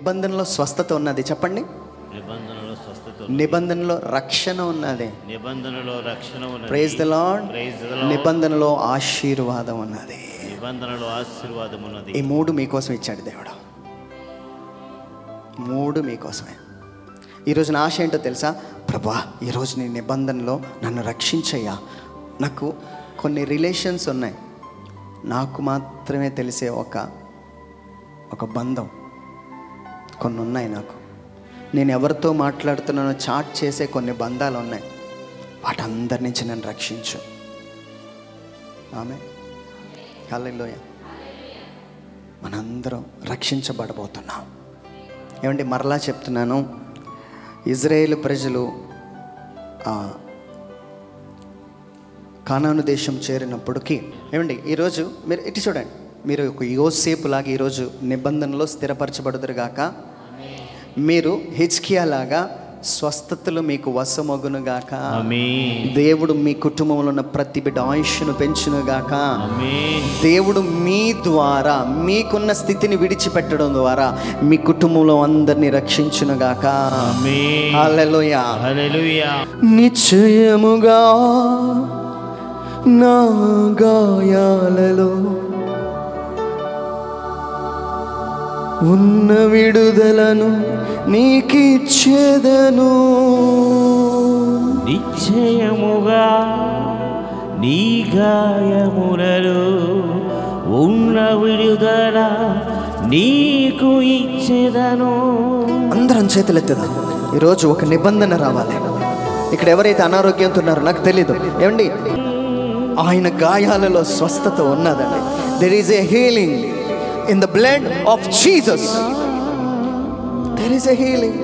నిబంధనలో స్వస్థత ఉన్నది. చెప్పండి. నిబంధనలో స్వస్థత, నిబంధనలో రక్షణ ఉన్నది. నిబంధనలో రక్షణ ఉన్నది. Praise the lord. నిబంధనలో ఆశీర్వాదం ఉన్నది. నిబంధనలో ఆశీర్వాదం ఉన్నది. ఈ 3 మీకోసం ఇచ్చాడు దేవుడు. 3 మీకోసమే. ఈరోజు నా ఆశ ఏంటో తెలుసా? ప్రభా, ఈరోజు నీ నిబంధనలో నన్ను రక్షించయ్యా. నాకు కొన్ని రిలేషన్స్ ఉన్నాయి, నాకు మాత్రమే తెలిసే ఒక బంధం కొన్ని ఉన్నాయి. నాకు నేను ఎవరితో మాట్లాడుతున్నానో చాట్ చేసే కొన్ని బంధాలు ఉన్నాయి. వాటందరి నుంచి నన్ను రక్షించు. ఆమె హల్లెలూయా. మనందరం రక్షించబడబోతున్నాం. ఏమండి, మరలా చెప్తున్నాను, ఇజ్రాయేలు ప్రజలు కానాను దేశం చేరినప్పటికీ, ఏమండి ఈరోజు మీరు ఇటు చూడండి, మీరు ఒక యోసేపు లాగా ఈరోజు నిబంధనలో స్థిరపరచబడుదురుగాక. మీరు హిజ్కియా లాగా స్వస్థతలు మీకు వశమగునుగాక. దేవుడు మీ కుటుంబంలో ఉన్న ప్రతి బిడ్డ ఆయుష్ను పెంచునుగాక. దేవుడు మీ ద్వారా మీకున్న స్థితిని విడిచిపెట్టడం ద్వారా మీ కుటుంబంలో అందరినీ రక్షించునుగాక. హల్లెలూయా, హల్లెలూయా. నిశ్చయముగా నా గాయాలలో ఉన్న విడుదలను నీకిచ్చేదను. నిశ్చయముగా నీ గాయములలో ఉన్న విడుదల నీకు ఇచ్చేదను. అందరం చేతులెత్తదాం. ఈరోజు ఒక నిబంధన రావాలి. ఇక్కడ ఎవరైతే అనారోగ్యంతో ఉన్నారో నాకు తెలీదు, ఏమండి ఆయన గాయాలలో స్వస్థత ఉన్నదండి. There is a healing in the blood of Jesus. There is a healing.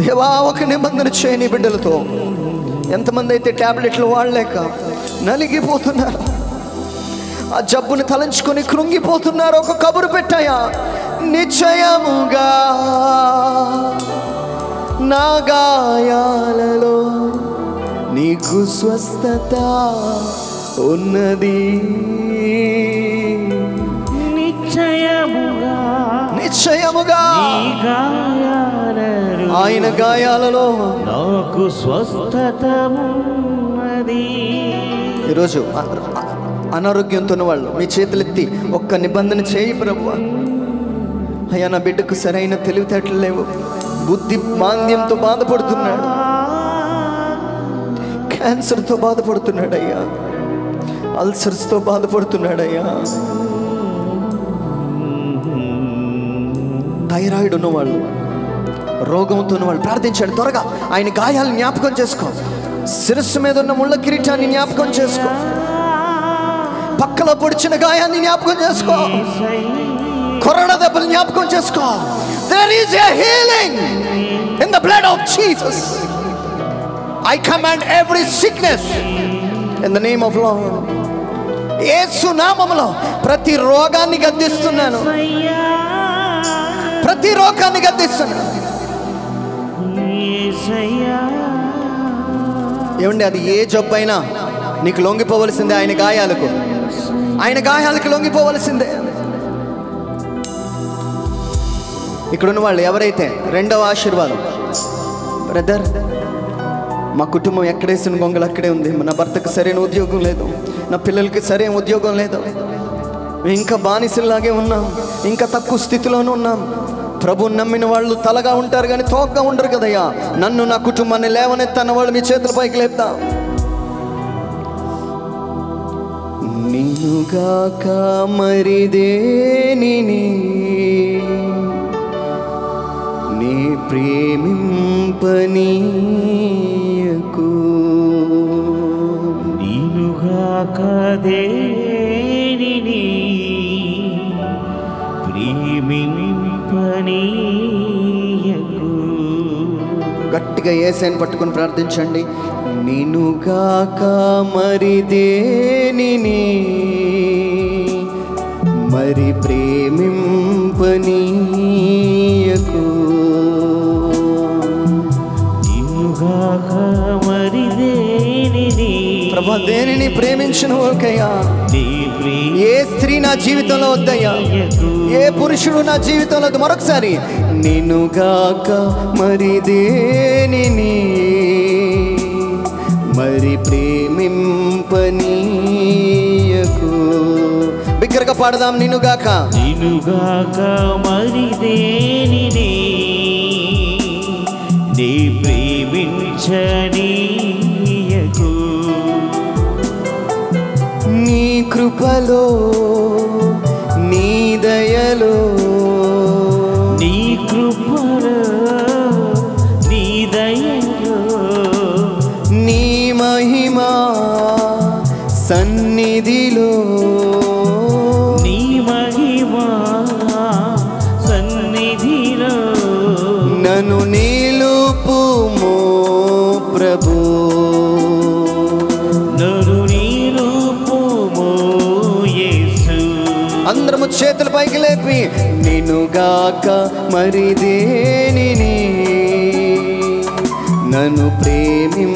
దేవా, ఒక నిబంధన చేయని బిడ్డలతో ఎంతమంది అయితే టాబ్లెట్లు వాడలేక నలిగిపోతున్నారు, ఆ జబ్బుని తలంచుకొని కృంగిపోతున్నారు, ఒక కబురు పెట్టాయా, నిశ్చయముగా నా గాయాలలో నీకు స్వస్థత ఉన్నది. నిశ్చయముగా నిశ్చయముగా ఆయన గాయాలలో నాకు స్వస్థత ఉన్నది. ఈరోజు అనారోగ్యంతో ఉన్న వాళ్ళు మీ చేతులెత్తి ఒక్క నిబంధన చేయి ప్రభువా. అయ్యా, నా బిడ్డకు సరైన తెలివితేటలు లేవు, బుద్ధి మాంద్యంతో బాధపడుతున్నాడు, క్యాన్సర్తో బాధపడుతున్నాడయ్యా, అల్సర్స్తో బాధపడుతున్నాడయ్యా, థైరాయిడ్ ఉన్నవాళ్ళు, రోగంతో ఉన్నవాళ్ళు ప్రార్థించాడు. త్వరగా ఆయన గాయాలను జ్ఞాపకం చేసుకో. శిరస్సు మీద ఉన్న ముళ్ళ కిరీటాన్ని జ్ఞాపకం చేసుకో. పక్కలో పొడిచిన గాయాన్ని జ్ఞాపకం చేసుకో. కొరడా దెబ్బలు జ్ఞాపకం చేసుకో. There is a healing in the blood of Jesus. I command every sickness in the name of Lord. యేసు నామములో ప్రతి రోగాన్ని గద్దిస్తున్నాను, ప్రతి రోగాన్ని గద్దిస్తున్నాను. ఏమండి, అది ఏ జబ్బైనా నీకు లొంగిపోవలసిందే. ఆయన గాయాలకు లొంగిపోవలసిందే. ఇక్కడున్న వాళ్ళు ఎవరైతే రెండవ ఆశీర్వాదం, బ్రదర్ మా కుటుంబం ఎక్కడేసిన గొంగలు అక్కడే ఉంది, నా భర్తకు సరైన ఉద్యోగం లేదు, నా పిల్లలకి సరైన ఉద్యోగం లేదు, ఇంకా బానిసల్లాగే ఉన్నాం, ఇంకా తక్కువ స్థితిలోనే ఉన్నాం. ప్రభు నమ్మిన వాళ్ళు తలగా ఉంటారు కానీ తోకగా ఉండరు కదయ్యా. నన్ను నా కుటుంబాన్ని లేవనెత్తన్న వాళ్ళు మీ చేతుల పైకి లేపుతాం. నిన్నుగాక మరిదేనిని నీ ప్రేమింపనీయకు, నిన్నుగాక దేనిని ప్రేమింపనీయకు. గట్టిగా యేసుని పట్టుకొని ప్రార్థించండి. నిన్నుగాక మరిదేనిని మరి ప్రేమింపనీయకు, నిన్నుగాక మరి దేనిని ప్రభా దేనిని ప్రేమించిన వాళ్ళకయ్యా నీ ఏ స్త్రీ నా జీవితంలో వద్దయ్యా, ఏ పురుషుడు నా జీవితంలో వద్దు. మరొకసారి, నిన్నుగాక మరి దేనిని మరి ప్రేమింపనీయకు. బిగ్గరగా పాడదాం, నిన్నుగాక మరి దేనిని నీ ప్రేమించనీయకు. నీ కృపలో నీ దయలో నీ కృపలో నీ దయలో నీ మహిమా సన్నిధిలో నీ మహిమా సన్నిధిలో నన్ను నిలుపుమో ప్రభు. నన్ను నిలుపుమో యేసు. అందరము చేతుల పైకి లేపి, నిన్నుగాక మరి దేనిని నన్ను ప్రేమింపనీయకు.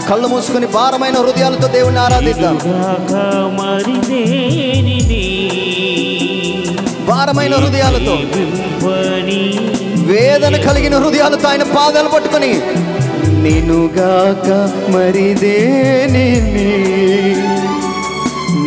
కళ్ళు మూసుకొని భారమైన హృదయాలతో దేవుణ్ణి ఆరాధిద్దాం. మరి దేనిని భారమైన హృదయాలతో, వేదన కలిగిన హృదయాలతో ఆయన పాదాలు పట్టుకొని, నిన్నుగాక మరి దేనిని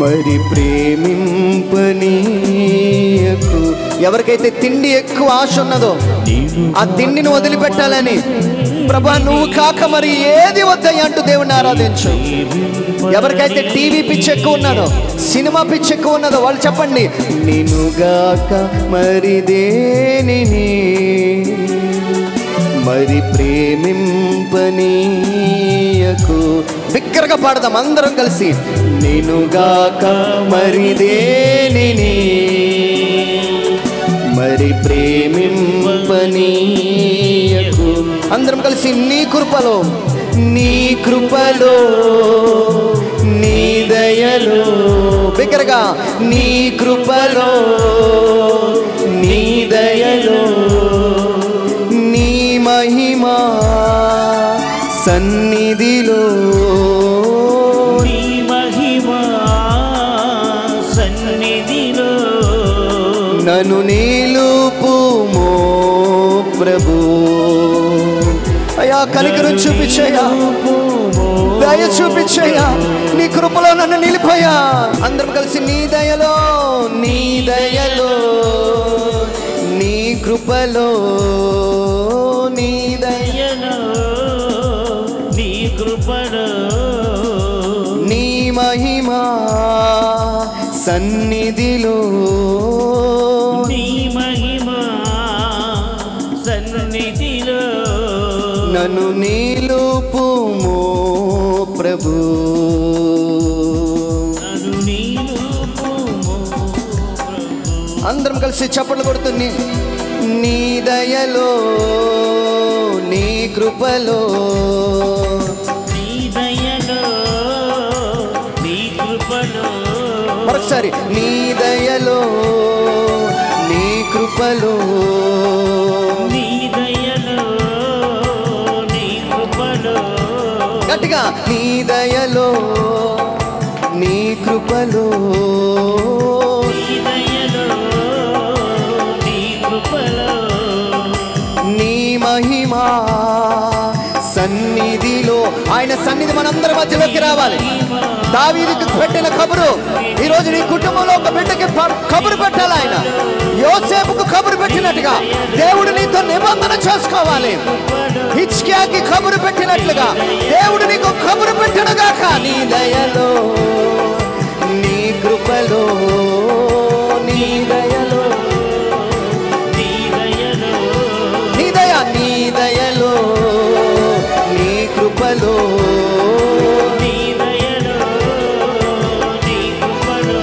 మరి ప్రేమింపనీయకు. ఎవరికైతే తిండి ఎక్కువ ఆశ ఉన్నదో ఆ తిండిని వదిలిపెట్టాలని, ప్రభా నువ్వు కాక మరి ఏది వద్దయ్యా అంటూ దేవుణ్ణి ఆరాధించు. ఎవరికైతే టీవీ పిచ్చి ఎక్కువ ఉన్నదో, సినిమా పిచ్చి ఎక్కువ ఉన్నదో వాళ్ళు చెప్పండి, నిన్నుగాక మరి దేనిని మరి ప్రేమింపనీయకు. బిగ్గరగా పాడదాం అందరం కలిసి, నిన్నుగాక మరి దేనిని మరి ప్రేమింపనీయకు. అందరం కలిసి, నీ కృపలో నీ కృపలో నీ దయలో. బిగ్గరగా, నీ కృపలో నీ దయలో నీ మహిమా సన్నిధిలో నీ మహిమా సన్నిధిలో నన్ను నిలుపుమో ప్రభు. అయ్యా కనికరం చూపించయ్యా, దయ చూపించయ్యా, నీ కృపలో నన్ను నిలిపోయా. అందరం కలిసి, నీ దయలో నీ దయలో నీ కృపలో నీ దయలో నీ కృపలో నీ మహిమా సన్నిధిలో నీ మహిమా సన్నిధిలో నన్ను నిలుపుమో ప్రభు. నన్ను నిలుపుమో ప్రభు. అందరం కలిసి చప్పట్లు కొడుతుంది, నీ దయలో నీ కృపలో నీ దయలో నీ కృపలో. మరొకసారి, నీ దయలో నీ కృపలో నీ దయలో నీ కృపలో. గట్టిగా, నీ దయలో నీ కృపలో నీ దయలో నీ కృపలో నీ మహిమా సన్నిధిలో. ఆయన సన్నిధి మనందరి మధ్యలోకి రావాలి. దావీదుకు పెట్టిన కబురు ఈరోజు నీ కుటుంబంలో ఒక బిడ్డకి కబురు పెట్టాలి. ఆయన యోసేపుకు కబురు పెట్టినట్టుగా దేవుడు నీతో నిబంధన చేసుకోవాలి. హిజ్కియాకి కబురు పెట్టినట్లుగా దేవుడు నీకు కబురు పెట్టినగాక. నీ దయలో నీ కృపలో నీ దయలో నీ దయలో నీ దయలో నీ కృపలో నీ దయలో నీ కృపలో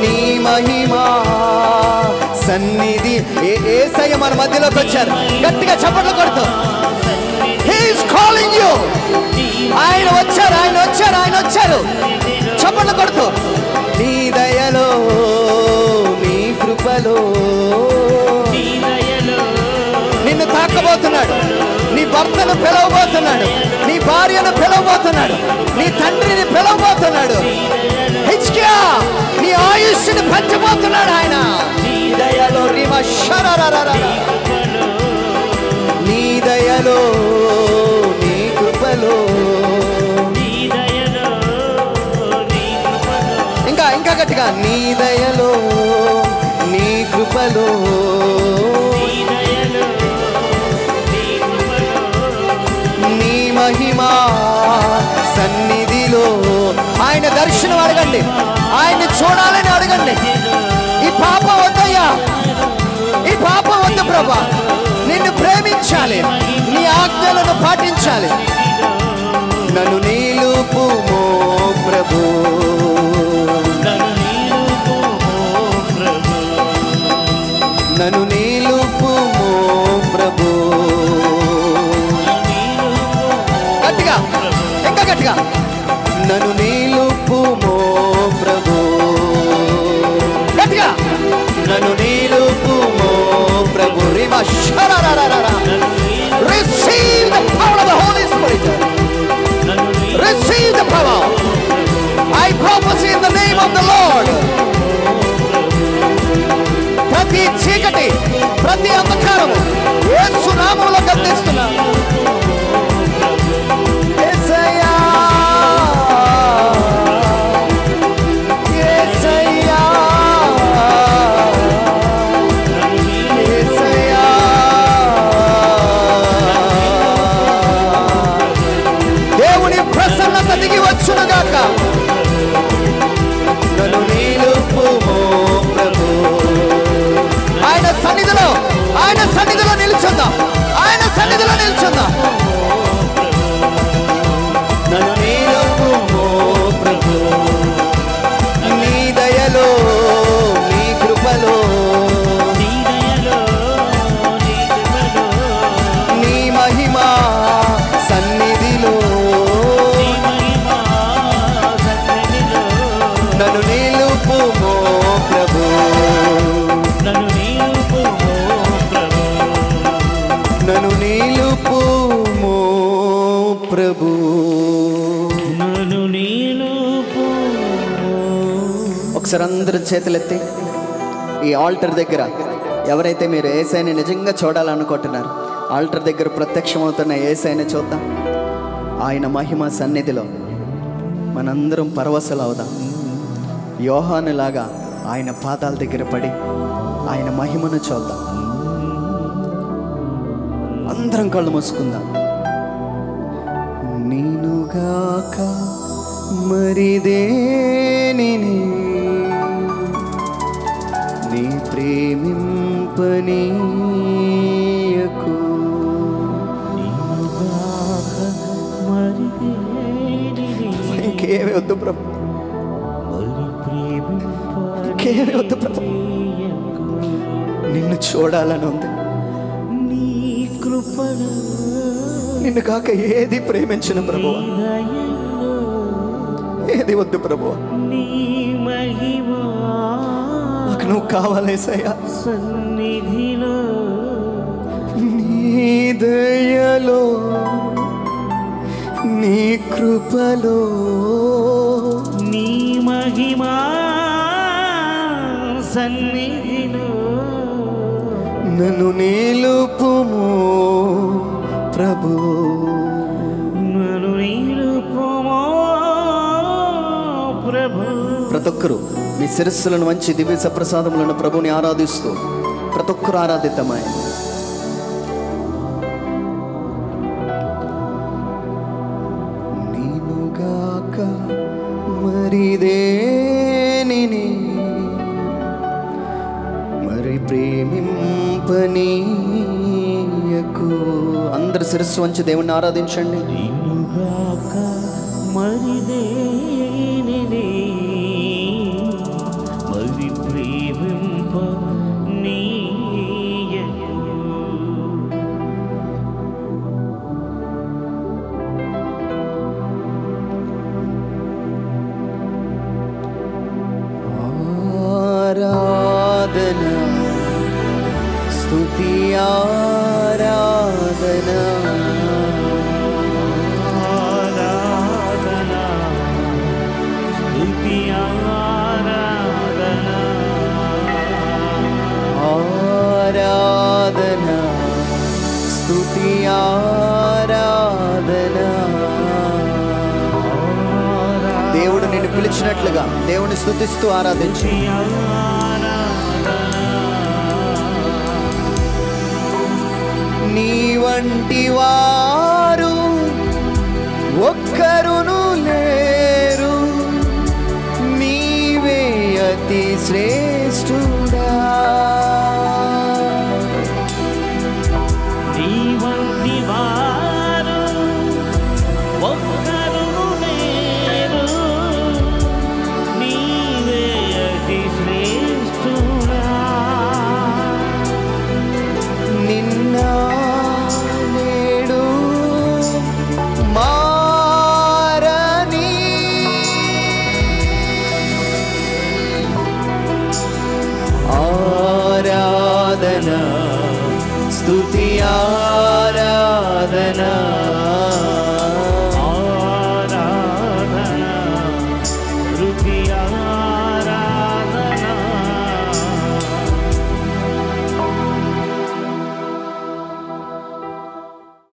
నీ మహిమా సన్నిధి. యేసయ్య మన మధ్యలోకి వచ్చారు. గట్టిగా చప్పట్లు కొడుతూ, హి ఈస్ కాలింగ్ యు. ఆయన వచ్చారు, ఆయన వచ్చారు, ఆయన వచ్చారు. చప్పట్లు కొడుతూ, నీ దయలో నీ కృపలో నీ దయలో నిన్ను తాకబోతున్నాడు. నీ భర్తను పిలవబోతున్నాడు, నీ భార్యను పిలవబోతున్నాడు, నీ తండ్రిని పిలవబోతున్నాడు. హిజ్కియా నీ ఆయుష్ని పెంచబోతున్నాడు ఆయన. నీ దయలో నీ దయలో నీ కృపలో ఇంకా గట్టిగా నీ దయలో నీ కృపలో నీ మహిమా సన్నిధిలో. ఆయన దర్శనం అడగండి, ఆయన్ని చూడాలని అడగండి. ఈ పాపం వద్దయ్యా, ఈ పాపం వద్దు ప్రభా, నిన్ను ప్రేమించాలి, నీ ఆజ్ఞలను పాటించాలి. నన్ను నిలుపుమో ప్రభు, నన్ను నిలుపుమో ప్రభు. గట్టిగా, ఇంకా గట్టిగా, నన్ను నిలుపుమో ప్రభు. గట్టిగా, నన్ను నిలుపుమో ప్రభు. Receive the power of the Holy Spirit. Receive the power. I prophesy in the name of the Lord. ప్రతి చీకటి, ప్రతి అంధకారము యేసు నామములో గద్దిస్తున్నాను. యేసయ్యా యేసయ్యా యేసయ్యా, దేవుని ప్రసన్నత దిగి వచ్చునుగాక. నన్ను నిలుపుమో ప్రభు. ఆయన సన్నిధిలో, ఆయన సన్నిధిలో నిల్చుందాం, ఆయన సన్నిధిలో నిల్చుందాం. నన్ను నిలుపుమో ప్రభు. నీ దయలో నీ కృపలో నీ మహిమా సన్నిధిలో నన్ను నిలుపుమో ప్రభు. నన్ను నిలుపుమో ప్రభు. ఒకసారి అందరూ చేతులెత్తి ఈ ఆల్టర్ దగ్గర ఎవరైతే మీరు యేసయ్యని నిజంగా చూడాలనుకుంటున్నారు, ఆల్టర్ దగ్గర ప్రత్యక్షమవుతున్న యేసయ్యని చూద్దాం. ఆయన మహిమ సన్నిధిలో మనందరం పరవశలు అవుదాం. యోహానులాగా ఆయన పాదాల దగ్గర పడి ఆయన మహిమను చూద్దాం. అందరం కళ్ళు మూసుకుందాం. నేనుగాక మరిదేనిని నీ ప్రేమింపనీయకు. ఇంకేమి వద్దు ప్రభు, ఇంకేమి వద్దు ప్రభు, నిన్ను చూడాలని ఉంది. నిన్ను కాక ఏది ప్రేమించిన ప్రభు, ఏది వద్దు ప్రభు. నాకు నువ్వు కావాలేసయ్యా. నీ దయలో నీ కృపలో నీ మహిమా సన్నిధిలో నన్ను నిలుపుమో ప్రభు. నన్ను నిలుపుమో ప్రభు. ప్రతి ఒక్కరు మీ శిరస్సులను వంచి దివ్య సప్రసాదములను ప్రభుని ఆరాధిస్తూ ప్రతి ఒక్కరు ఆరాధిద్దామా. నేనుగాక మరిదేనిని మరి ప్రేమింపనీయకు. అందరు శిరస్సు వంచి దేవుణ్ణి ఆరాధించండి. నేనుగాక మరిదేనిని మరి ప్రేమింపనీయకు. ఆరాధన స్తుతి ఆరాధన ఉన్నట్లుగా దేవుని స్తుతిస్తూ ఆరాధించు. నీ వంటి వారు ఒక్కరును లేరు, నీవే అతి శ్రేష్ఠుడా. నీ వంటి వారు ఒక్కరును లేరు, నీవే అతి శ్రేష్ఠుడా. నిన్న నేడు మారని ఆరాధన స్తుతి ఆరాధన